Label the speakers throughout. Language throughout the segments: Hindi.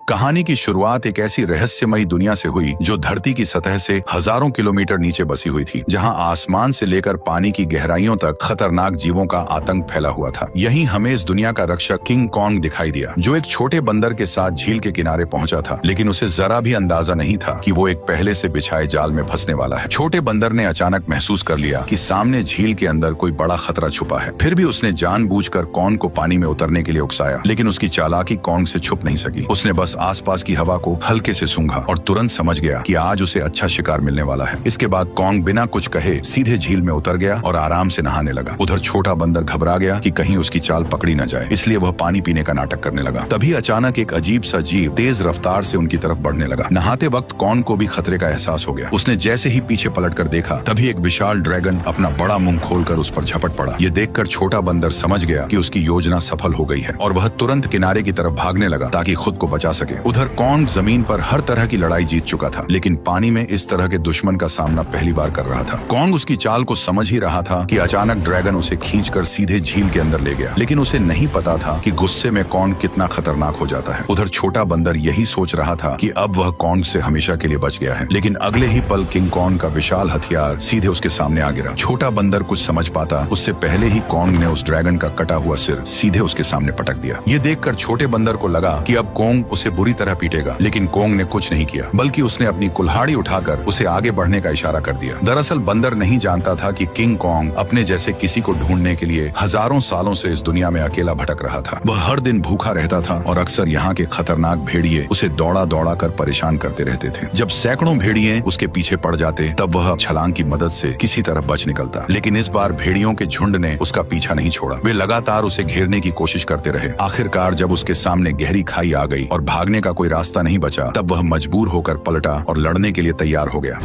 Speaker 1: कहानी की शुरुआत एक ऐसी रहस्यमयी दुनिया से हुई जो धरती की सतह से हजारों किलोमीटर नीचे बसी हुई थी, जहां आसमान से लेकर पानी की गहराइयों तक खतरनाक जीवों का आतंक फैला हुआ था। यहीं हमें इस दुनिया का रक्षक किंग कॉन्ग दिखाई दिया, जो एक छोटे बंदर के साथ झील के किनारे पहुंचा था, लेकिन उसे जरा भी अंदाजा नहीं था कि वो एक पहले से बिछाए जाल में फंसने वाला है। छोटे बंदर ने अचानक महसूस कर लिया कि सामने झील के अंदर कोई बड़ा खतरा छुपा है। फिर भी उसने जानबूझकर कॉन्ग को पानी में उतरने के लिए उकसाया, लेकिन उसकी चालाकी कॉन्ग से छुप नहीं सकी। उसने बस आसपास की हवा को हल्के से सूंघा और तुरंत समझ गया कि आज उसे अच्छा शिकार मिलने वाला है। इसके बाद कॉन्ग बिना कुछ कहे सीधे झील में उतर गया और आराम से नहाने लगा। उधर छोटा बंदर घबरा गया कि कहीं उसकी चाल पकड़ी न जाए, इसलिए वह पानी पीने का नाटक करने लगा। तभी अचानक एक अजीब सा जीव तेज रफ्तार से उनकी तरफ बढ़ने लगा। नहाते वक्त कॉन्ग को भी खतरे का एहसास हो गया। उसने जैसे ही पीछे पलटकर देखा, तभी एक विशाल ड्रैगन अपना बड़ा मुंह खोलकर उस पर झपट पड़ा। ये देखकर छोटा बंदर समझ गया कि उसकी योजना सफल हो गई है और वह तुरंत किनारे की तरफ भागने लगा ताकि खुद को बचा सके। उधर कॉन्ग जमीन पर हर तरह की लड़ाई जीत चुका था, लेकिन पानी में इस तरह के दुश्मन का सामना पहली बार कर रहा था। कॉन्ग उसकी चाल को समझ ही रहा था कि अचानक ड्रैगन उसे खींचकर सीधे झील के अंदर ले गया, लेकिन उसे नहीं पता था कि गुस्से में कॉन्ग कितना खतरनाक हो जाता है। उधर छोटा बंदर यही सोच रहा था कि अब वह कॉन्ग से हमेशा के लिए बच गया है, लेकिन अगले ही पल किंग कॉन्ग का विशाल हथियार सीधे उसके सामने आ गिरा। छोटा बंदर कुछ समझ पाता उससे पहले ही कॉन्ग ने उस ड्रैगन का कटा हुआ सिर सीधे उसके सामने पटक दिया। ये देखकर छोटे बंदर को लगा कि अब कॉन्ग उसे बुरी तरह पीटेगा, लेकिन कॉन्ग ने कुछ नहीं किया, बल्कि उसने अपनी कुल्हाड़ी उठाकर उसे आगे बढ़ने का इशारा कर दिया। दरअसल बंदर नहीं जानता था कि किंग कॉन्ग अपने जैसे किसी को ढूंढने के लिए हजारों सालों से इस दुनिया में अकेला भटक रहा था। वह हर दिन भूखा रहता था और अक्सर यहाँ के खतरनाक भेड़िए उसे दौड़ा दौड़ा कर परेशान करते रहते थे। जब सैकड़ों भेड़िए उसके पीछे पड़ जाते, तब वह छलांग की मदद से किसी तरह बच निकलता, लेकिन इस बार भेड़ियों के झुंड ने उसका पीछा नहीं छोड़ा। वे लगातार उसे घेरने की कोशिश करते रहे। आखिरकार जब उसके सामने गहरी खाई आ गई और भागने का कोई रास्ता नहीं बचा, तब वह मजबूर होकर पलटा और लड़ने के लिए तैयार हो गया।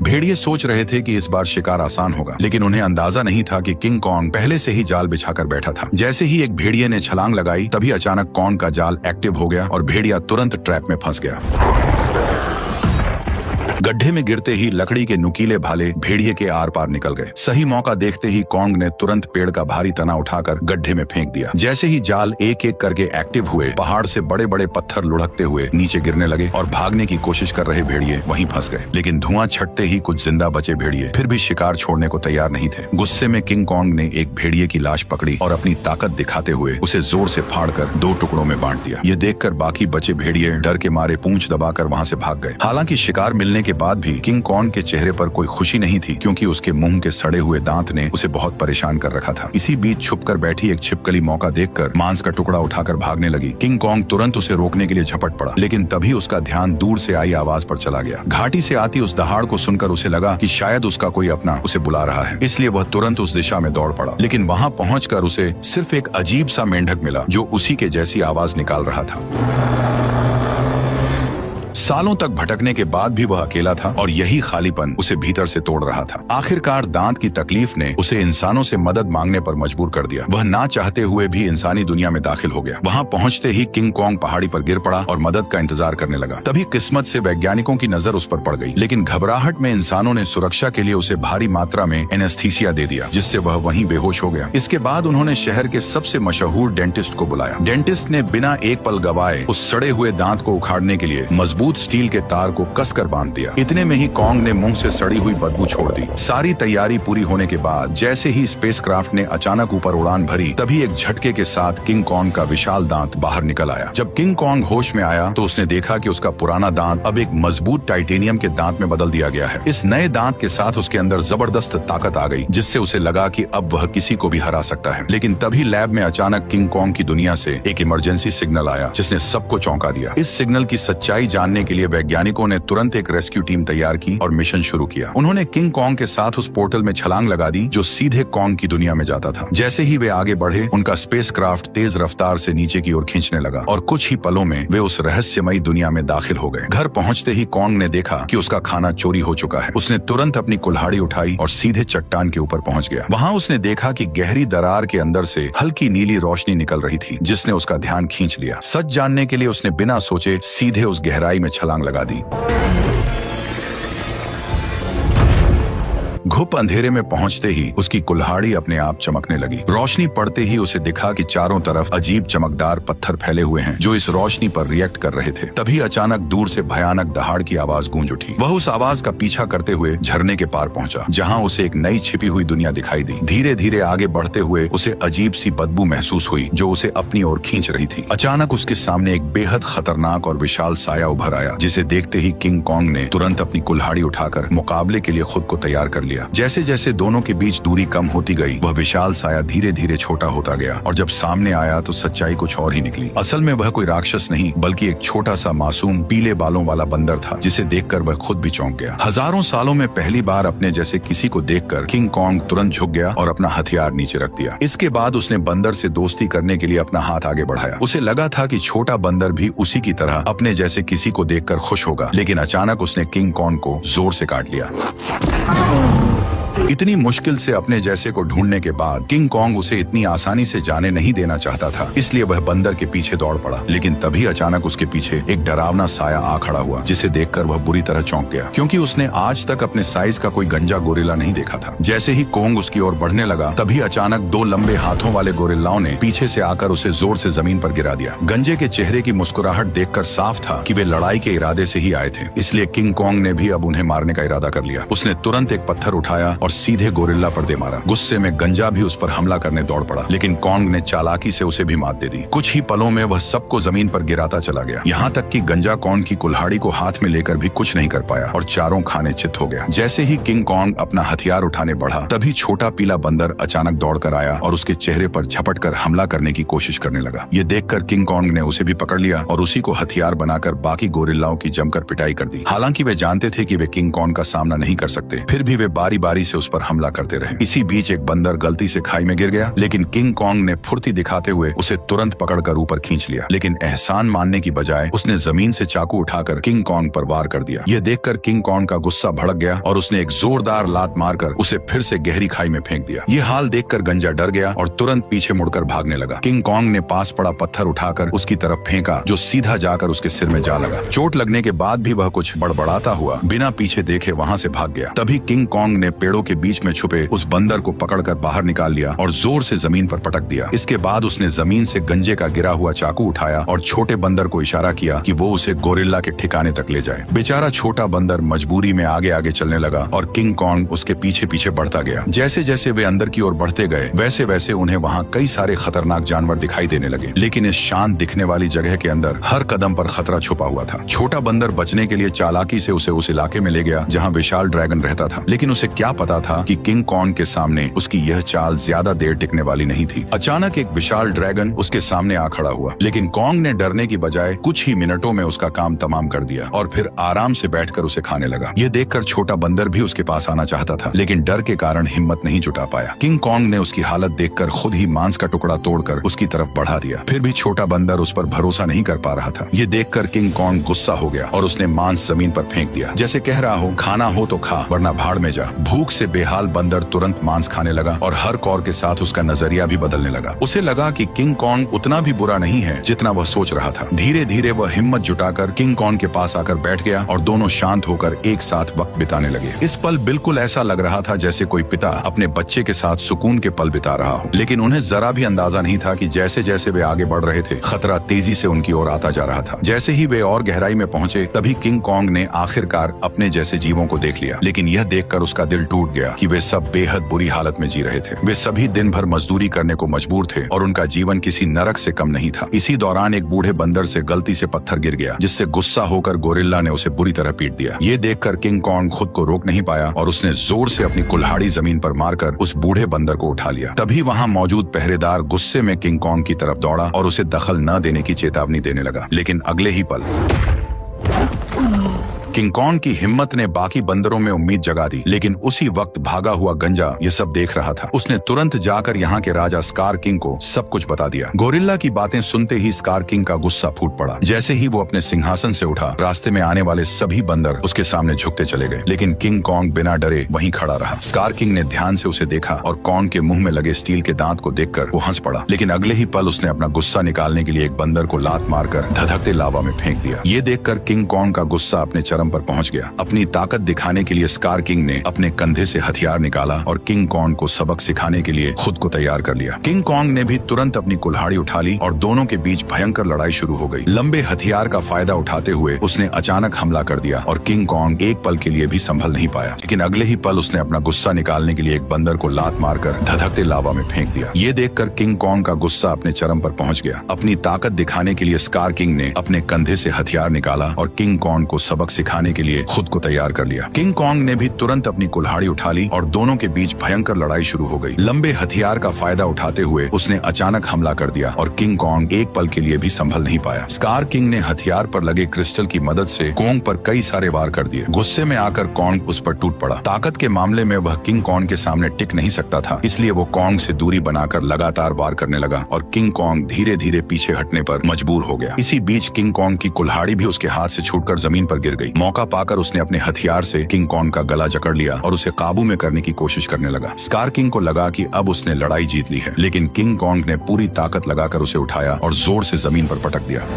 Speaker 1: भेड़िए सोच रहे थे कि इस बार शिकार आसान होगा, लेकिन उन्हें अंदाजा नहीं था कि किंग कॉन्ग पहले से ही जाल बिछाकर बैठा था। जैसे ही एक भेड़िए ने छलांग लगाई, तभी अचानक कॉन्ग का जाल एक्टिव हो गया और भेड़िया तुरंत ट्रैप में फंस गया। गड्ढे में गिरते ही लकड़ी के नुकीले भाले भेड़िए के आर पार निकल गए। सही मौका देखते ही कॉन्ग ने तुरंत पेड़ का भारी तना उठाकर गड्ढे में फेंक दिया। जैसे ही जाल एक एक करके एक्टिव हुए, पहाड़ से बड़े बड़े पत्थर लुढ़कते हुए नीचे गिरने लगे और भागने की कोशिश कर रहे भेड़िए वहीं फंस गए। लेकिन धुआं छटते ही कुछ जिंदा बचे भेड़िए फिर भी शिकार छोड़ने को तैयार नहीं थे। गुस्से में किंग कॉन्ग ने एक भेड़िए की लाश पकड़ी और अपनी ताकत दिखाते हुए उसे जोर से फाड़कर 2 टुकड़ों में बांट दिया। ये देखकर बाकी बचे भेड़िए डर के मारे पूंछ दबाकर वहां से भाग गए। हालांकि शिकार मिलने के बाद भी किंग कॉन्ग के चेहरे पर कोई खुशी नहीं थी, क्योंकि उसके मुंह के सड़े हुए दांत ने उसे बहुत परेशान कर रखा था। इसी बीच छुपकर बैठी एक छिपकली मौका देखकर मांस का टुकड़ा उठाकर भागने लगी। किंग कॉन्ग तुरंत उसे रोकने के लिए झपट पड़ा, लेकिन तभी उसका ध्यान दूर से आई आवाज पर चला गया। घाटी से आती उस दहाड़ को सुनकर उसे लगा कि शायद उसका कोई अपना उसे बुला रहा है, इसलिए वह तुरंत उस दिशा में दौड़ पड़ा। लेकिन वहां पहुंचकर उसे सिर्फ एक अजीब सा मेंढक मिला जो उसी के जैसी आवाज निकाल रहा था। सालों तक भटकने के बाद भी वह अकेला था और यही खालीपन उसे भीतर से तोड़ रहा था। आखिरकार दांत की तकलीफ ने उसे इंसानों से मदद मांगने पर मजबूर कर दिया। वह ना चाहते हुए भी इंसानी दुनिया में दाखिल हो गया। वहां पहुंचते ही किंग कॉन्ग पहाड़ी पर गिर पड़ा और मदद का इंतजार करने लगा। तभी किस्मत से वैज्ञानिकों की नजर उस पर पड़ गई, लेकिन घबराहट में इंसानों ने सुरक्षा के लिए उसे भारी मात्रा में एनेस्थीसिया दे दिया, जिससे वह वहीं बेहोश हो गया। इसके बाद उन्होंने शहर के सबसे मशहूर डेंटिस्ट को बुलाया। डेंटिस्ट ने बिना एक पल गवाए उस सड़े हुए दांत को उखाड़ने के लिए मजबूत स्टील के तार को कसकर बांध दिया। इतने में ही कॉन्ग ने मुंह से सड़ी हुई बदबू छोड़ दी। सारी तैयारी पूरी होने के बाद जैसे ही स्पेसक्राफ्ट ने अचानक ऊपर उड़ान भरी, तभी एक झटके के साथ किंग कॉन्ग का विशाल दांत बाहर निकल आया। जब किंग कॉन्ग होश में आया तो उसने देखा कि उसका पुराना दांत अब एक मजबूत टाइटेनियम के दांत में बदल दिया गया है। इस नए दांत के साथ उसके अंदर जबरदस्त ताकत आ गई, जिससे उसे लगा कि अब वह किसी को भी हरा सकता है। लेकिन तभी लैब में अचानक किंग कॉन्ग की दुनिया से एक इमरजेंसी सिग्नल आया, जिसने सबको चौंका दिया। इस सिग्नल की सच्चाई जानने के लिए वैज्ञानिकों ने तुरंत एक रेस्क्यू टीम तैयार की और मिशन शुरू किया। उन्होंने किंग कॉन्ग के साथ उस पोर्टल में छलांग लगा दी जो सीधे कॉन्ग की दुनिया में जाता था। जैसे ही वे आगे बढ़े, उनका स्पेसक्राफ्ट तेज रफ्तार से नीचे की ओर खींचने लगा और कुछ ही पलों में वे उस रहस्यमयी दुनिया में दाखिल हो गए। घर पहुंचते ही कॉन्ग ने देखा कि उसका खाना चोरी हो चुका है। उसने तुरंत अपनी कुल्हाड़ी उठाई और सीधे चट्टान के ऊपर पहुंच गया। वहां उसने देखा कि गहरी दरार के अंदर से हल्की नीली रोशनी निकल रही थी, जिसने उसका ध्यान खींच लिया। सच जानने के लिए उसने बिना सोचे सीधे उस गहराई में छलांग लगा दी। घुप अंधेरे में पहुंचते ही उसकी कुल्हाड़ी अपने आप चमकने लगी। रोशनी पड़ते ही उसे दिखा कि चारों तरफ अजीब चमकदार पत्थर फैले हुए हैं जो इस रोशनी पर रिएक्ट कर रहे थे। तभी अचानक दूर से भयानक दहाड़ की आवाज गूंज उठी। वह उस आवाज का पीछा करते हुए झरने के पार पहुंचा, जहां उसे एक नई छिपी हुई दुनिया दिखाई दी। धीरे धीरे आगे बढ़ते हुए उसे अजीब सी बदबू महसूस हुई जो उसे अपनी ओर खींच रही थी। अचानक उसके सामने एक बेहद खतरनाक और विशाल साया उभर आया, जिसे देखते ही किंग कॉन्ग ने तुरंत अपनी कुल्हाड़ी उठाकर मुकाबले के लिए खुद को तैयार कर लिया। जैसे जैसे दोनों के बीच दूरी कम होती गई, वह विशाल साया धीरे धीरे छोटा होता गया और जब सामने आया तो सच्चाई कुछ और ही निकली। असल में वह कोई राक्षस नहीं बल्कि एक छोटा सा मासूम पीले बालों वाला बंदर था, जिसे देखकर वह खुद भी चौंक गया। हजारों सालों में पहली बार अपने जैसे किसी को देखकर किंग कॉन्ग तुरंत झुक गया और अपना हथियार नीचे रख दिया। इसके बाद उसने बंदर से दोस्ती करने के लिए अपना हाथ आगे बढ़ाया। उसे लगा था कि छोटा बंदर भी उसी की तरह अपने जैसे किसी को देखकर खुश होगा, लेकिन अचानक उसने किंग कॉन्ग को जोर से काट लिया। इतनी मुश्किल से अपने जैसे को ढूंढने के बाद किंग कॉन्ग उसे इतनी आसानी से जाने नहीं देना चाहता था, इसलिए वह बंदर के पीछे दौड़ पड़ा। लेकिन तभी अचानक उसके पीछे एक डरावना साया आ खड़ा हुआ, जिसे देखकर वह बुरी तरह चौंक गया, क्योंकि उसने आज तक अपने साइज का कोई गंजा गोरिल्ला नहीं देखा था। जैसे ही कॉन्ग उसकी ओर बढ़ने लगा, तभी अचानक दो लंबे हाथों वाले गोरिल्लाओं ने पीछे से आकर उसे जोर से जमीन पर गिरा दिया। गंजे के चेहरे की मुस्कुराहट देखकर साफ था कि वे लड़ाई के इरादे से ही आए थे, इसलिए किंग कॉन्ग ने भी अब उन्हें मारने का इरादा कर लिया। उसने तुरंत एक पत्थर उठाया और सीधे गोरिल्ला पर दे मारा। गुस्से में गंजा भी उस पर हमला करने दौड़ पड़ा, लेकिन कॉन्ग ने चालाकी से उसे भी मात दे दी। कुछ ही पलों में वह सबको जमीन पर गिराता चला गया, यहाँ तक कि गंजा कॉन्ग की कुल्हाड़ी को हाथ में लेकर भी कुछ नहीं कर पाया और चारों खाने चित हो गया। जैसे ही किंग कॉन्ग अपना हथियार उठाने बढ़ा, तभी छोटा पीला बंदर अचानक दौड़कर आया और उसके चेहरे पर झपट कर हमला करने की कोशिश करने लगा। ये देखकर किंग कॉन्ग ने उसे भी पकड़ लिया और उसी को हथियार बनाकर बाकी गोरिल्लाओं की जमकर पिटाई कर दी। हालांकि वे जानते थे कि वे किंग कॉन्ग का सामना नहीं कर सकते, फिर भी वे बारी बारी से उस पर हमला करते रहे। इसी बीच एक बंदर गलती से खाई में गिर गया, लेकिन किंग कॉन्ग ने फुर्ती दिखाते हुए उसे तुरंत पकड़कर ऊपर खींच लिया। लेकिन एहसान मानने की बजाय उसने जमीन से चाकू उठाकर किंग कॉन्ग पर वार कर दिया। यह देखकर किंग कॉन्ग का गुस्सा भड़क गया और उसने एक जोरदार लात मारकर उसे फिर से गहरी खाई में फेंक दिया। ये हाल देखकर गंजा डर गया और तुरंत पीछे मुड़कर भागने लगा। किंग कॉन्ग ने पास पड़ा पत्थर उठाकर उसकी तरफ फेंका, जो सीधा जाकर उसके सिर में जा लगा। चोट लगने के बाद भी वह कुछ बड़बड़ाता हुआ बिना पीछे देखे वहां से भाग गया। तभी किंग कॉन्ग ने पेड़ों के बीच में छुपे उस बंदर को पकड़कर बाहर निकाल लिया और जोर से जमीन पर पटक दिया। इसके बाद उसने जमीन से गंजे का गिरा हुआ चाकू उठाया और छोटे बंदर को इशारा किया कि वो उसे गोरिल्ला के ठिकाने तक ले जाए। बेचारा छोटा बंदर मजबूरी में आगे आगे चलने लगा और किंग कॉन्ग उसके पीछे पीछे बढ़ता गया। जैसे जैसे वे अंदर की ओर बढ़ते गए, वैसे वैसे उन्हें वहाँ कई सारे खतरनाक जानवर दिखाई देने लगे, लेकिन इस शांत दिखने वाली जगह के अंदर हर कदम पर खतरा छुपा हुआ था। छोटा बंदर बचने के लिए चालाकी से उसे उस इलाके में ले गया जहाँ विशाल ड्रैगन रहता था, लेकिन उसे क्या पता था कि किंग कॉन्ग के सामने उसकी यह चाल ज्यादा देर टिकने वाली नहीं थी। अचानक एक विशाल ड्रैगन उसके सामने आ खड़ा हुआ, लेकिन कॉन्ग ने डरने की बजाय कुछ ही मिनटों में उसका काम तमाम कर दिया और फिर आराम से बैठकर उसे खाने लगा। यह देखकर छोटा बंदर भी उसके पास आना चाहता था, लेकिन डर के कारण हिम्मत नहीं जुटा पाया। किंग कॉन्ग ने उसकी हालत देखकर खुद ही मांस का टुकड़ा तोड़कर उसकी तरफ बढ़ा दिया। फिर भी छोटा बंदर उस पर भरोसा नहीं कर पा रहा था। ये देखकर किंग कॉन्ग गुस्सा हो गया और उसने मांस जमीन पर फेंक दिया, जैसे कह रहा हो खाना हो तो खा वरना भाड़ में जा। भूख से बेहाल बंदर तुरंत मांस खाने लगा और हर कौर के साथ उसका नजरिया भी बदलने लगा। उसे लगा कि किंग कॉन्ग उतना भी बुरा नहीं है जितना वह सोच रहा था। धीरे धीरे वह हिम्मत जुटाकर किंग कॉन्ग के पास आकर बैठ गया और दोनों शांत होकर एक साथ वक्त बिताने लगे। इस पल बिल्कुल ऐसा लग रहा था जैसे कोई पिता अपने बच्चे के साथ सुकून के पल बिता रहा हो, लेकिन उन्हें जरा भी अंदाजा नहीं था कि जैसे जैसे वे आगे बढ़ रहे थे, खतरा तेजी से उनकी ओर आता जा रहा था। जैसे ही वे और गहराई में पहुंचे, तभी किंग कॉन्ग ने आखिरकार अपने जैसे जीवों को देख लिया, लेकिन यह देखकर उसका दिल टूट गया कि वे सब बेहद बुरी हालत में जी रहे थे। वे सभी दिन भर मजदूरी करने को मजबूर थे और उनका जीवन किसी नरक से कम नहीं था। इसी दौरान एक बूढ़े बंदर से गलती से पत्थर गिर गया, जिससे गुस्सा होकर गोरिल्ला ने उसे बुरी तरह पीट दिया। ये देखकर किंग कॉन्ग खुद को रोक नहीं पाया और उसने जोर से अपनी कुल्हाड़ी जमीन पर मारकर उस बूढ़े बंदर को उठा लिया। तभी वहाँ मौजूद पहरेदार गुस्से में किंग कॉन्ग की तरफ दौड़ा और उसे दखल न देने की चेतावनी देने लगा, लेकिन अगले ही पल किंग कॉन्ग की हिम्मत ने बाकी बंदरों में उम्मीद जगा दी, लेकिन उसी वक्त भागा हुआ गंजा ये सब देख रहा था। उसने तुरंत जाकर यहाँ के राजा स्कार किंग को सब कुछ बता दिया। गोरिल्ला की बातें सुनते ही स्कार किंग का गुस्सा फूट पड़ा। जैसे ही वो अपने सिंहासन से उठा, रास्ते में आने वाले सभी बंदर उसके सामने झुकते चले गए, लेकिन किंग कॉन्ग बिना डरे वहीं खड़ा रहा। स्कार किंग ने ध्यान से उसे देखा और कॉन्ग के मुंह में लगे स्टील के दांत को देखकर वो हंस पड़ा, लेकिन अगले ही पल उसने अपना गुस्सा निकालने के लिए एक बंदर को लात मारकर धधकते लावा में फेंक दिया। ये देखकर किंग कॉन्ग का गुस्सा अपने चरम चरम पर पहुंच गया। अपनी ताकत दिखाने के लिए स्कार किंग ने अपने कंधे से हथियार निकाला और किंग कॉन्ग को सबक सिखाने के लिए खुद को तैयार कर लिया। किंग कॉन्ग ने भी तुरंत अपनी कुल्हाड़ी उठा ली और दोनों के बीच भयंकर लड़ाई शुरू हो गई। लंबे हथियार का फायदा उठाते हुए उसने अचानक हमला कर दिया और किंग कॉन्ग एक पल के लिए भी संभल नहीं पाया। लेकिन अगले ही पल उसने अपना गुस्सा निकालने के लिए एक बंदर को लात मारकर धधकते लावा में फेंक दिया। ये देखकर किंग कॉन्ग का गुस्सा अपने चरम पर पहुंच गया। अपनी ताकत दिखाने के लिए स्कार किंग ने अपने कंधे से हथियार निकाला और किंग कॉन्ग को सबक सिखाने के लिए खुद को तैयार कर लिया। किंग कॉन्ग ने भी तुरंत अपनी कुल्हाड़ी उठा ली और दोनों के बीच भयंकर लड़ाई शुरू हो गई। लंबे हथियार का फायदा उठाते हुए उसने अचानक हमला कर दिया और किंग कॉन्ग एक पल के लिए भी संभल नहीं पाया। स्कार किंग ने हथियार पर लगे क्रिस्टल की मदद से कॉन्ग पर कई सारे वार कर दिए। गुस्से में आकर कॉन्ग उस पर टूट पड़ा। ताकत के मामले में वह किंग कॉन्ग के सामने टिक नहीं सकता था, इसलिए वो कॉन्ग से दूरी बनाकर लगातार वार करने लगा और किंग कॉन्ग धीरे धीरे पीछे हटने पर मजबूर हो गया। इसी बीच किंग कॉन्ग की कुल्हाड़ी भी उसके हाथ से छूटकर जमीन पर गिर गई। मौका पाकर उसने अपने हथियार से किंग कॉन्ग का गला जकड़ लिया और उसे काबू में करने की कोशिश करने लगा। स्कार किंग को लगा कि अब उसने लड़ाई जीत ली है, लेकिन किंग कॉन्ग ने पूरी ताकत लगाकर उसे उठाया और जोर से जमीन पर पटक दिया।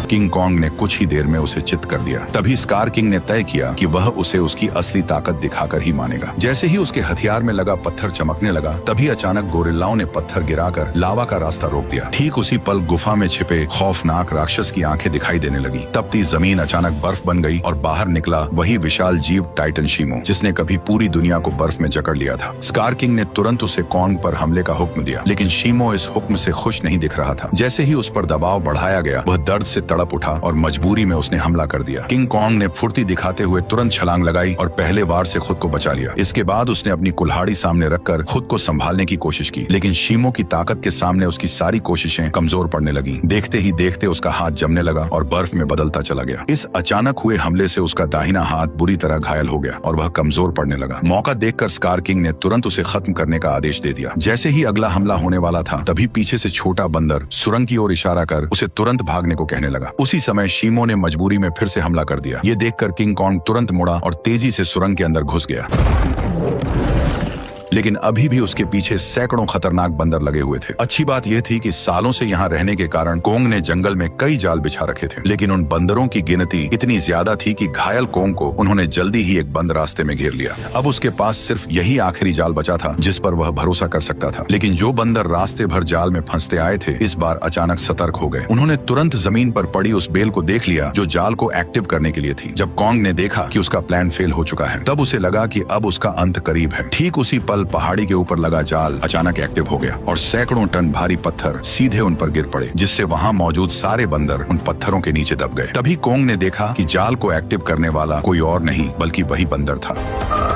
Speaker 1: किंग कॉन्ग ने कुछ ही देर में उसे चित कर दिया। तभी स्कार किंग ने तय किया कि वह उसे उसकी असली ताकत दिखाकर ही मानेगा। जैसे ही उसके हथियार में लगा पत्थर चमकने लगा, तभी अचानक गोरिल्लाओं ने पत्थर गिराकर लावा का रास्ता रोक दिया। ठीक उसी पल गुफा में छिपे खौफनाक राक्षस की आंखें दिखाई देने लगी। तपती जमीन अचानक बर्फ बन गई और बाहर निकला वही विशाल जीव टाइटन शीमो, जिसने कभी पूरी दुनिया को बर्फ में जकड़ लिया था। स्कार किंग ने तुरंत उसे कॉन्ग पर हमले का हुक्म दिया, लेकिन शीमो इस हुक्म से खुश नहीं दिख रहा था। जैसे ही उस पर दबाव बढ़ाया गया, वह दर्द से तड़प उठा और मजबूरी में उसने हमला कर दिया। किंग कॉन्ग ने फुर्ती दिखाते हुए तुरंत छलांग लगाई और पहले वार से खुद को बचा लिया। इसके बाद उसने अपनी कुल्हाड़ी सामने रखकर खुद को संभालने की कोशिश की, लेकिन शीमो की ताकत के सामने उसकी सारी कोशिशें कमजोर पड़ने लगी। देखते ही देखते उसका हाथ जमने लगा और बर्फ में बदलता चला गया। इस अचानक हुए हमले से उसका दाहिना हाथ बुरी तरह घायल हो गया और वह कमजोर पड़ने लगा। मौका देखकर स्कार किंग ने तुरंत उसे खत्म करने का आदेश दे दिया। जैसे ही अगला हमला होने वाला था, तभी पीछे से छोटा बंदर सुरंग की ओर इशारा कर उसे तुरंत भागने को कहने लगा। उसी समय शीमो ने मजबूरी में फिर से हमला कर दिया। ये देखकर किंग कॉन्ग तुरंत मुड़ा और तेजी से सुरंग के अंदर घुस गया। लेकिन अभी भी उसके पीछे सैकड़ों खतरनाक बंदर लगे हुए थे। अच्छी बात यह थी कि सालों से यहाँ रहने के कारण कोंग ने जंगल में कई जाल बिछा रखे थे, लेकिन उन बंदरों की गिनती इतनी ज्यादा थी कि घायल कोंग को उन्होंने जल्दी ही एक बंद रास्ते में घेर लिया। अब उसके पास सिर्फ यही आखिरी जाल बचा था जिस पर वह भरोसा कर सकता था। लेकिन जो बंदर रास्ते भर जाल में फंसते आए थे, इस बार अचानक सतर्क हो गए। उन्होंने तुरंत जमीन पर पड़ी उस बेल को देख लिया जो जाल को एक्टिव करने के लिए थी। जब कोंग ने देखा कि उसका प्लान फेल हो चुका है, तब उसे लगा कि अब उसका अंत करीब है। ठीक उसी पल पहाड़ी के ऊपर लगा जाल अचानक एक्टिव हो गया और सैकड़ों टन भारी पत्थर सीधे उन पर गिर पड़े, जिससे वहां मौजूद सारे बंदर उन पत्थरों के नीचे दब गए। तभी कोंग ने देखा कि जाल को एक्टिव करने वाला कोई और नहीं बल्कि वही बंदर था।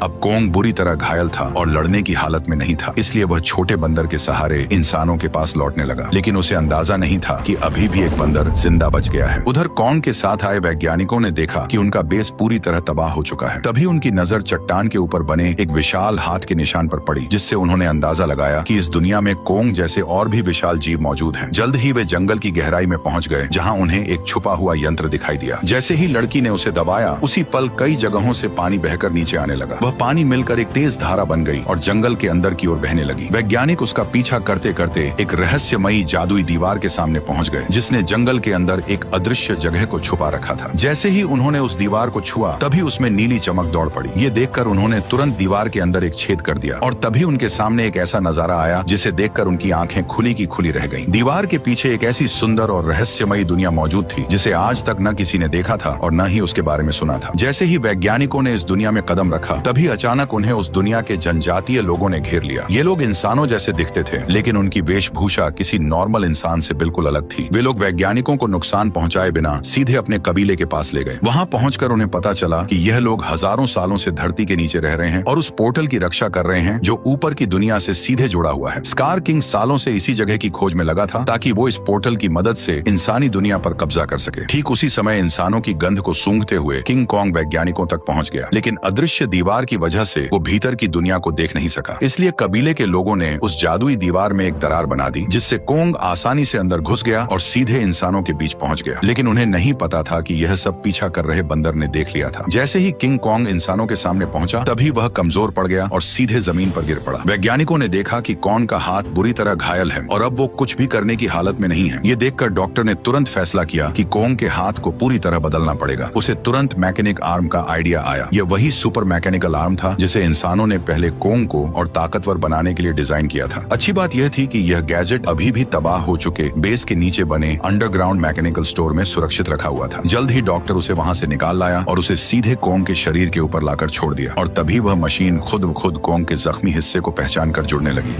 Speaker 1: अब कोंग बुरी तरह घायल था और लड़ने की हालत में नहीं था, इसलिए वह छोटे बंदर के सहारे इंसानों के पास लौटने लगा। लेकिन उसे अंदाजा नहीं था कि अभी भी एक बंदर जिंदा बच गया है। उधर कोंग के साथ आए वैज्ञानिकों ने देखा कि उनका बेस पूरी तरह तबाह हो चुका है। तभी उनकी नजर चट्टान के ऊपर बने एक विशाल हाथ के निशान पर पड़ी, जिससे उन्होंने अंदाजा लगाया कि इस दुनिया में कोंग जैसे और भी विशाल जीव मौजूद हैं। जल्द ही वे जंगल की गहराई में पहुंच गए, जहां उन्हें एक छुपा हुआ यंत्र दिखाई दिया। जैसे ही लड़की ने उसे दबाया, उसी पल कई जगहों से पानी बहकर नीचे आने लगा। वह पानी मिलकर एक तेज धारा बन गई और जंगल के अंदर की ओर बहने लगी। वैज्ञानिक उसका पीछा करते करते एक रहस्यमयी जादुई दीवार के सामने पहुंच गए, जिसने जंगल के अंदर एक अदृश्य जगह को छुपा रखा था। जैसे ही उन्होंने उस दीवार को छुआ, तभी उसमें नीली चमक दौड़ पड़ी। ये देखकर उन्होंने तुरंत दीवार के अंदर एक छेद कर दिया और तभी उनके सामने एक ऐसा नजारा आया जिसे देखकर उनकी आंखें खुली की खुली रह गईं। दीवार के पीछे एक ऐसी सुंदर और रहस्यमयी दुनिया मौजूद थी जिसे आज तक न किसी ने देखा था और न ही उसके बारे में सुना था। जैसे ही वैज्ञानिकों ने इस दुनिया में कदम रखा, तभी अचानक उन्हें उस दुनिया के जनजातीय लोगों ने घेर लिया। ये लोग इंसानों जैसे दिखते थे, लेकिन उनकी वेशभूषा किसी नॉर्मल इंसान से बिल्कुल अलग थी। वे लोग वैज्ञानिकों को नुकसान पहुंचाए बिना सीधे अपने कबीले के पास ले गए। वहां पहुंचकर उन्हें पता चला कि यह लोग हजारों सालों से धरती के नीचे रह रहे हैं और उस पोर्टल की रक्षा कर रहे हैं जो ऊपर की दुनिया से सीधे जुड़ा हुआ है। स्कार किंग सालों से इसी जगह की खोज में लगा था ताकि वो इस पोर्टल की मदद से इंसानी दुनिया पर कब्जा कर सके। ठीक उसी समय इंसानों की गंध को सूंघते हुए किंग कॉन्ग वैज्ञानिकों तक पहुंच गया, लेकिन अदृश्य दीवार दीवार की वजह से वो भीतर की दुनिया को देख नहीं सका। इसलिए कबीले के लोगों ने उस जादुई दीवार में एक दरार बना दी, जिससे कोंग आसानी से अंदर घुस गया और सीधे इंसानों के बीच पहुंच गया। लेकिन उन्हें नहीं पता था कि यह सब पीछा कर रहे बंदर ने देख लिया था। जैसे ही किंग कॉन्ग इंसानों के सामने पहुंचा, तभी वह कमजोर पड़ गया और सीधे जमीन पर गिर पड़ा। वैज्ञानिकों ने देखा कि कॉन्ग का हाथ बुरी तरह घायल है और अब वो कुछ भी करने की हालत में नहीं है। ये देखकर डॉक्टर ने तुरंत फैसला किया कि कॉन्ग के हाथ को पूरी तरह बदलना पड़ेगा। उसे तुरंत मैकेनिक आर्म का आइडिया आया। यह वही सुपर मैकेनिकल आर्म था जिसे इंसानों ने पहले कॉन्ग को और ताकतवर बनाने के लिए डिजाइन किया था। अच्छी बात यह थी कि यह गैजेट अभी भी तबाह हो चुके बेस के नीचे बने अंडरग्राउंड मैकेनिकल स्टोर में सुरक्षित रखा हुआ था। जल्द ही डॉक्टर उसे वहां से निकाल लाया और उसे सीधे कॉन्ग के शरीर के ऊपर लाकर छोड़ दिया और तभी वह मशीन खुद ब खुद कॉन्ग के जख्मी हिस्से को पहचान कर जुड़ने लगी।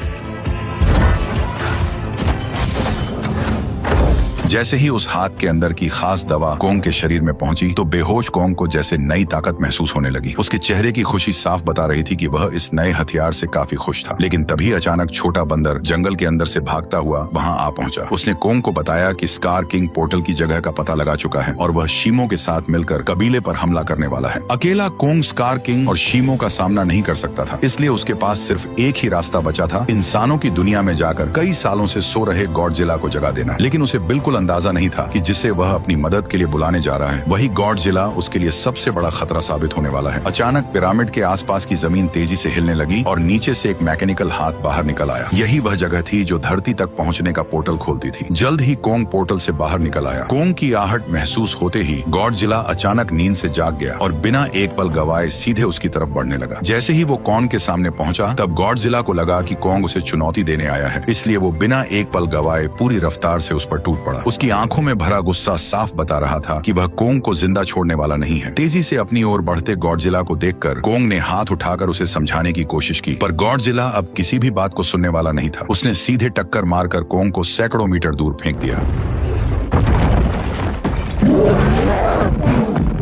Speaker 1: जैसे ही उस हाथ के अंदर की खास दवा कॉन्ग के शरीर में पहुंची तो बेहोश कॉन्ग को जैसे नई ताकत महसूस होने लगी। उसके चेहरे की खुशी साफ बता रही थी कि वह इस नए हथियार से काफी खुश था। लेकिन तभी अचानक छोटा बंदर जंगल के अंदर से भागता हुआ वहां आ पहुंचा। उसने कॉन्ग को बताया कि स्कार किंग पोर्टल की जगह का पता लगा चुका है और वह शीमो के साथ मिलकर कबीले पर हमला करने वाला है। अकेला कॉन्ग स्कार किंग और शीमो का सामना नहीं कर सकता था, इसलिए उसके पास सिर्फ एक ही रास्ता बचा था, इंसानों की दुनिया में जाकर कई सालों से सो रहे गॉडजिला को जगा देना। लेकिन उसे बिल्कुल अंदाजा नहीं था कि जिसे वह अपनी मदद के लिए बुलाने जा रहा है वही गॉडजिला उसके लिए सबसे बड़ा खतरा साबित होने वाला है। अचानक पिरामिड के आसपास की जमीन तेजी से हिलने लगी और नीचे से एक मैकेनिकल हाथ बाहर निकल आया। यही वह जगह थी जो धरती तक पहुंचने का पोर्टल खोलती थी। जल्द ही कॉन्ग पोर्टल से बाहर निकल आया। कॉन्ग की आहट महसूस होते ही गॉडजिला अचानक नींद से जाग गया और बिना एक पल गवाए सीधे उसकी तरफ बढ़ने लगा। जैसे ही वो कॉन्ग के सामने पहुंचा तब गॉडजिला को लगा कि कॉन्ग उसे चुनौती देने आया है, इसलिए वो बिना एक पल गवाए पूरी रफ्तार से उस पर टूट पड़ा। उसकी आंखों में भरा गुस्सा साफ बता रहा था कि वह कॉन्ग को जिंदा छोड़ने वाला नहीं है। तेजी से अपनी ओर बढ़ते गॉडजिला को देखकर कॉन्ग ने हाथ उठाकर उसे समझाने की कोशिश की, पर गॉडजिला अब किसी भी बात को सुनने वाला नहीं था। उसने सीधे टक्कर मारकर कॉन्ग को सैकड़ों मीटर दूर फेंक दिया।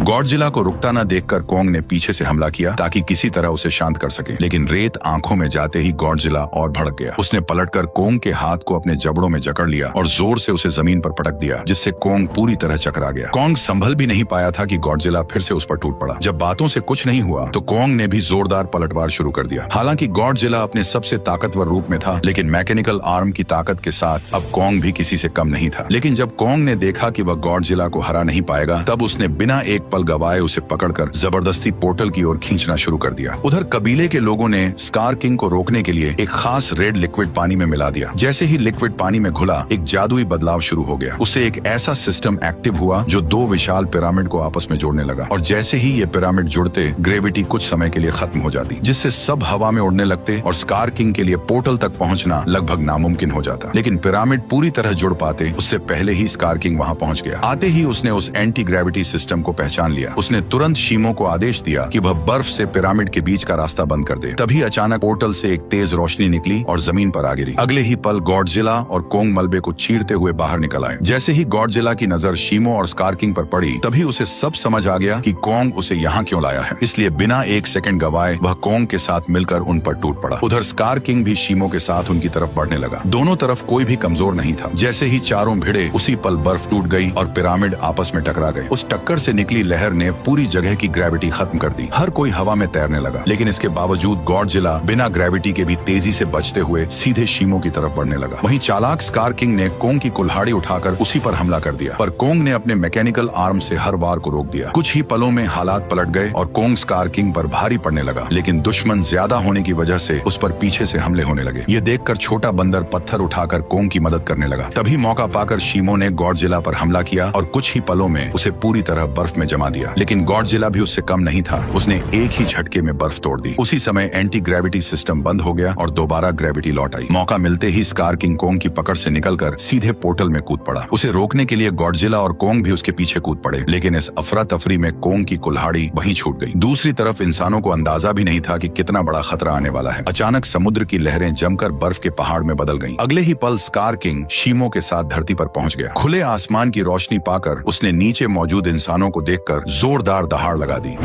Speaker 1: गॉडजिला को रुकता न देखकर कॉन्ग ने पीछे से हमला किया ताकि किसी तरह उसे शांत कर सके, लेकिन रेत आंखों में जाते ही गॉडजिला और भड़क गया। उसने पलटकर कॉन्ग के हाथ को अपने जबड़ों में जकड़ लिया और जोर से उसे जमीन पर पटक दिया, जिससे कॉन्ग पूरी तरह चकरा गया। कॉन्ग संभल भी नहीं पाया था कि गॉडजिला फिर से उस पर टूट पड़ा। जब बातों से कुछ नहीं हुआ तो कॉन्ग ने भी जोरदार पलटवार शुरू कर दिया। हालांकि गॉडजिला अपने सबसे ताकतवर रूप में था, लेकिन मैकेनिकल आर्म की ताकत के साथ अब कॉन्ग भी किसी से कम नहीं था। लेकिन जब कॉन्ग ने देखा कि वह गॉडजिला को हरा नहीं पाएगा, तब उसने बिना एक पल गवाए उसे पकड़कर जबरदस्ती पोर्टल की ओर खींचना शुरू कर दिया। उधर कबीले के लोगों ने स्कार किंग को रोकने के लिए एक खास रेड लिक्विड पानी में मिला दिया। जैसे ही लिक्विड पानी में घुला, एक जादुई बदलाव शुरू हो गया। उससे एक ऐसा सिस्टम एक्टिव हुआ जो दो विशाल पिरामिड को आपस में जोड़ने लगा और जैसे ही ये पिरामिड जुड़ते, ग्रेविटी कुछ समय के लिए खत्म हो जाती, जिससे सब हवा में उड़ने लगते और स्कार किंग के लिए पोर्टल तक पहुंचना लगभग नामुमकिन हो जाता। लेकिन पिरामिड पूरी तरह जुड़ पाते उससे पहले ही स्कार किंग वहां पहुंच गया। आते ही उसने उस एंटी ग्रेविटी सिस्टम को पहचान लिया। उसने तुरंत शीमो को आदेश दिया कि वह बर्फ से पिरामिड के बीच का रास्ता बंद कर दे। तभी अचानक पोर्टल से एक तेज रोशनी निकली और जमीन पर आ गिरी। अगले ही पल गॉडजिला और कॉन्ग मलबे को चीरते हुए बाहर निकल आए। जैसे ही गॉडजिला की नजर शीमो और स्कार किंग पर पड़ी, तभी उसे सब समझ आ गया कि कॉन्ग उसे यहाँ क्यों लाया है। इसलिए बिना एक सेकंड गवाए वह कॉन्ग के साथ मिलकर उन पर टूट पड़ा। उधर स्कार किंग भी शीमो के साथ उनकी तरफ बढ़ने लगा। दोनों तरफ कोई भी कमजोर नहीं था। जैसे ही चारों भिड़े, उसी पल बर्फ टूट गई और पिरामिड आपस में टकरा गए। उस टक्कर से निकली लहर ने पूरी जगह की ग्रेविटी खत्म कर दी। हर कोई हवा में तैरने लगा, लेकिन इसके बावजूद गॉडजिला बिना ग्रेविटी के भी तेजी से बचते हुए सीधे शीमो की तरफ बढ़ने लगा। वहीं चालाक स्कार किंग ने कॉन्ग की कुल्हाड़ी उठाकर उसी पर हमला कर दिया, पर कॉन्ग ने अपने मैकेनिकल आर्म से हर वार को रोक दिया। कुछ ही पलों में हालात पलट गए और कॉन्ग स्कार किंग पर भारी पड़ने लगा, लेकिन दुश्मन ज्यादा होने की वजह से उस पर पीछे से हमले होने लगे। ये देखकर छोटा बंदर पत्थर उठाकर कॉन्ग की मदद करने लगा। तभी मौका पाकर शीमो ने गॉडजिला पर हमला किया और कुछ ही पलों में उसे पूरी तरह बर्फ में जमा दिया। लेकिन गॉडजिला भी उससे कम नहीं था। उसने एक ही झटके में बर्फ तोड़ दी। उसी समय एंटी ग्रेविटी सिस्टम बंद हो गया और दोबारा ग्रेविटी लौट आई। मौका मिलते ही स्कार किंग कॉन्ग की पकड़ से निकलकर सीधे पोर्टल में कूद पड़ा। उसे रोकने के लिए गॉडजिला और कॉन्ग भी उसके पीछे कूद पड़े, लेकिन इस अफरा तफरी में कॉन्ग की कुल्हाड़ी वहीं छूट गई। दूसरी तरफ इंसानों को अंदाजा भी नहीं था कि कितना बड़ा खतरा आने वाला है। अचानक समुद्र की लहरें जमकर बर्फ के पहाड़ में बदल गईं। अगले ही पल स्कार किंग शीमो के साथ धरती पर पहुंच गया। खुले आसमान की रोशनी पाकर उसने नीचे मौजूद इंसानों को देखकर जोरदार दहाड़ लगा दी।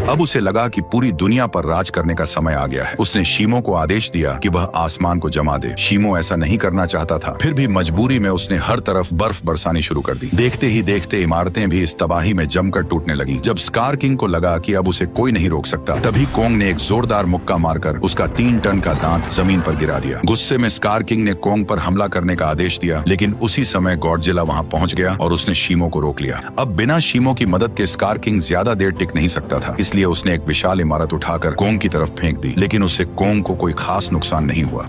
Speaker 1: अब उसे लगा कि पूरी दुनिया पर राज करने का समय आ गया है। उसने शीमो को आदेश दिया कि वह आसमान को जमा दे। शीमो ऐसा नहीं करना चाहता था, फिर भी मजबूरी में उसने हर तरफ बर्फ बरसानी शुरू कर दी। देखते ही देखते इमारतें भी इस तबाही में जमकर टूटने लगी। जब स्कार किंग को लगा कि अब उसे कोई नहीं रोक सकता, तभी कोंग ने एक जोरदार मुक्का मारकर उसका 3 टन का दांत जमीन पर गिरा दिया। गुस्से में स्कार किंग ने कोंग पर हमला करने का आदेश दिया, लेकिन उसी समय गॉडजिला वहां पहुंच गया और उसने शीमो को रोक लिया। अब बिना शीमो की मदद के स्कार किंग ज्यादा देर टिक नहीं सकता था, इसलिए उसने एक विशाल इमारत उठाकर कोंग की तरफ फेंक दी, लेकिन उससे कोंग को कोई खास नुकसान नहीं हुआ।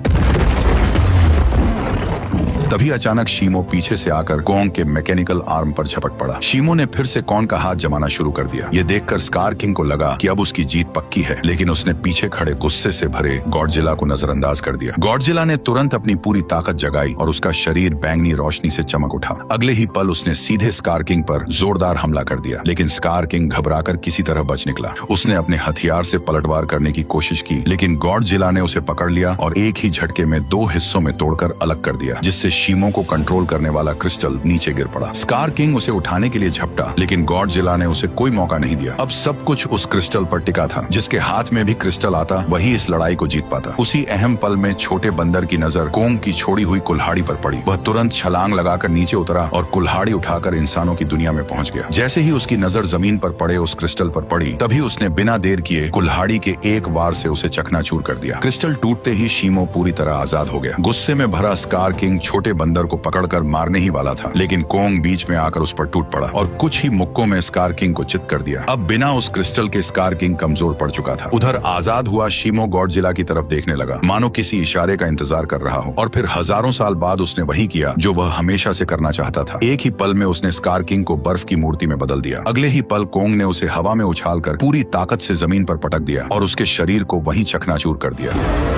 Speaker 1: तभी अचानक शीमो पीछे से आकर कोंग के मैकेनिकल आर्म पर झपट पड़ा। शीमो ने फिर से कोंग का हाथ जमाना शुरू कर दिया। ये देखकर स्कार किंग को लगा कि अब उसकी जीत पक्की है, लेकिन उसने पीछे खड़े गुस्से से भरे गॉडजिला को नजरअंदाज कर दिया। गॉडजिला ने तुरंत अपनी पूरी ताकत जगाई और उसका शरीर बैंगनी रोशनी से चमक उठा। अगले ही पल उसने सीधे स्कार किंग पर जोरदार हमला कर दिया, लेकिन स्कार किंग घबराकर किसी तरह बच निकला। उसने अपने हथियार से पलटवार करने की कोशिश की, लेकिन गॉडजिला ने उसे पकड़ लिया और एक ही झटके में 2 हिस्सों में तोड़कर अलग कर दिया, जिससे शीमो को कंट्रोल करने वाला क्रिस्टल नीचे गिर पड़ा। स्कार किंग उसे उठाने के लिए झपटा, लेकिन गॉडजिला ने उसे कोई मौका नहीं दिया। अब सब कुछ उस क्रिस्टल पर टिका था। जिसके हाथ में भी क्रिस्टल आता, वही इस लड़ाई को जीत पाता। उसी अहम पल में छोटे बंदर की नजर कोंग की छोड़ी हुई कुल्हाड़ी पर पड़ी। वह तुरंत छलांग लगाकर नीचे उतरा और कुल्हाड़ी उठाकर इंसानों की दुनिया में पहुंच गया। जैसे ही उसकी नजर जमीन पर पड़े उस क्रिस्टल पर पड़ी, तभी उसने बिना देर किए कुल्हाड़ी के एक वार से उसे चकनाचूर कर दिया। क्रिस्टल टूटते ही शीमो पूरी तरह आजाद हो गया। गुस्से में भरा स्कार किंग छोटे बंदर को पकड़कर मारने ही वाला था, लेकिन कोंग बीच में आकर उस पर टूट पड़ा और कुछ ही मुक्कों में स्कार किंग को चित कर दिया। अब बिना उस क्रिस्टल के स्कार किंग कमजोर पड़ चुका था। उधर आजाद हुआ शीमो गॉडजिला की तरफ देखने लगा, मानो किसी इशारे का इंतजार कर रहा हो। और फिर हजारों साल बाद उसने वही किया जो वह हमेशा से करना चाहता था। एक ही पल में उसने स्कार किंग को बर्फ की मूर्ति में बदल दिया। अगले ही पल कोंग ने उसे हवा में उछालकर पूरी ताकत से जमीन पर पटक दिया और उसके शरीर को वहीं चकनाचूर कर दिया।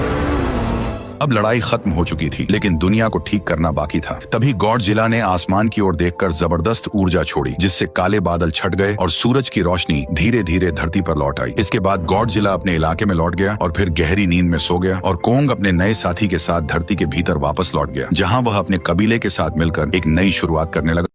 Speaker 1: अब लड़ाई खत्म हो चुकी थी, लेकिन दुनिया को ठीक करना बाकी था। तभी गॉडजिला ने आसमान की ओर देखकर जबरदस्त ऊर्जा छोड़ी, जिससे काले बादल छट गए और सूरज की रोशनी धीरे धीरे धरती पर लौट आई। इसके बाद गॉडजिला अपने इलाके में लौट गया और फिर गहरी नींद में सो गया और कोंग अपने नए साथी के साथ धरती के भीतर वापस लौट गया, जहां वह अपने कबीले के साथ मिलकर एक नई शुरुआत करने लगा।